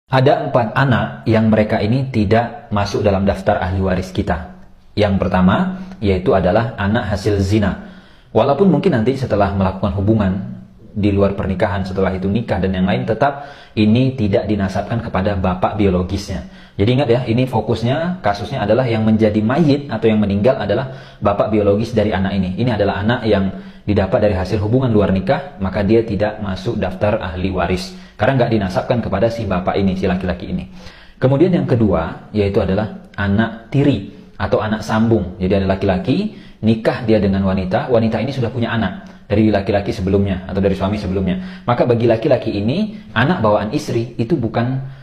Ada 4 anak yang mereka ini tidak masuk dalam daftar ahli waris kita. Yang pertama, yaitu adalah anak hasil zina. Walaupun mungkin nanti setelah melakukan hubungan di luar pernikahan, setelah itu nikah dan yang lain, tetap ini tidak dinasabkan kepada bapak biologisnya. Jadi ingat ya, ini fokusnya, kasusnya adalah yang menjadi mayit atau yang meninggal adalah bapak biologis dari anak ini. Ini adalah anak yang didapat dari hasil hubungan luar nikah, maka dia tidak masuk daftar ahli waris. Karena nggak dinasabkan kepada si bapak ini, si laki-laki ini. Kemudian yang kedua, yaitu adalah anak tiri atau anak sambung. Jadi ada laki-laki, nikah dia dengan wanita, wanita ini sudah punya anak dari laki-laki sebelumnya atau dari suami sebelumnya. Maka bagi laki-laki ini, anak bawaan istri itu bukan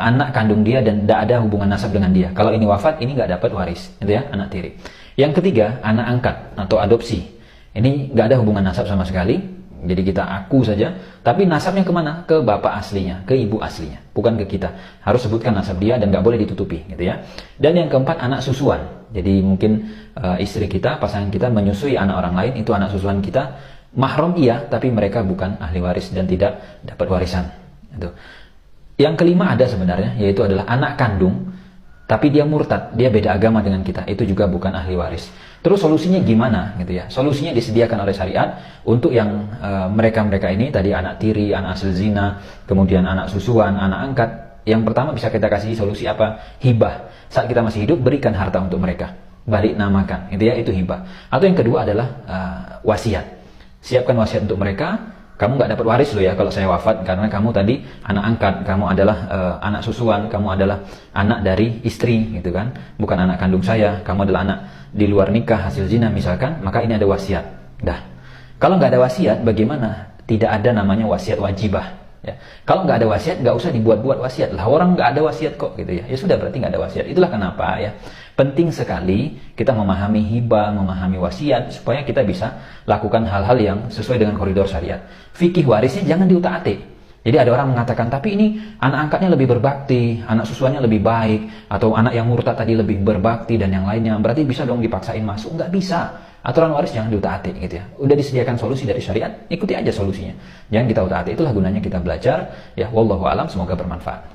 anak kandung dia dan tidak ada hubungan nasab dengan dia. Kalau ini wafat, ini nggak dapat waris, itu ya, anak tiri. Yang ketiga, anak angkat atau adopsi. Ini nggak ada hubungan nasab sama sekali, jadi kita aku saja. Tapi nasabnya kemana? Ke bapak aslinya, ke ibu aslinya, bukan ke kita. Harus sebutkan nasab dia dan nggak boleh ditutupi, gitu ya. Dan yang keempat, anak susuan. Jadi mungkin istri kita, pasangan kita menyusui anak orang lain, itu anak susuan kita. Mahram iya, tapi mereka bukan ahli waris dan tidak dapat warisan. Itu. Yang kelima ada sebenarnya, yaitu adalah anak kandung, tapi dia murtad, dia beda agama dengan kita, itu juga bukan ahli waris. Terus solusinya gimana gitu ya? Solusinya disediakan oleh syariat untuk yang mereka-mereka ini tadi anak tiri, anak hasil zina, kemudian anak susuan, anak angkat. Yang pertama bisa kita kasih solusi apa? Hibah. Saat kita masih hidup, berikan harta untuk mereka, balik namakan, gitu ya, itu hibah. Atau yang kedua adalah wasiat. Siapkan wasiat untuk mereka. Kamu nggak dapat waris loh ya kalau saya wafat, karena kamu tadi anak angkat, kamu adalah anak susuan, kamu adalah anak dari istri, gitu kan, bukan anak kandung saya, kamu adalah anak di luar nikah hasil zina misalkan, maka ini ada wasiat. Dah. Kalau nggak ada wasiat, bagaimana? Tidak ada namanya wasiat wajibah. Ya. Kalau nggak ada wasiat, nggak usah dibuat-buat wasiat lah. Orang nggak ada wasiat kok, gitu ya. Ya sudah, berarti nggak ada wasiat. Itulah kenapa ya penting sekali kita memahami hibah, memahami wasiat, supaya kita bisa lakukan hal-hal yang sesuai dengan koridor syariat. Fikih warisnya jangan diutak-atik. Jadi ada orang mengatakan, tapi ini anak angkatnya lebih berbakti, anak susuannya lebih baik, atau anak yang murtad tadi lebih berbakti dan yang lainnya, berarti bisa dong dipaksain masuk? Nggak bisa. Aturan waris jangan diutak-atik, gitu ya. Udah disediakan solusi dari syariat, ikuti aja solusinya. Jangan kita utak-atik. Itulah gunanya kita belajar. Ya, wallahu a'lam, semoga bermanfaat.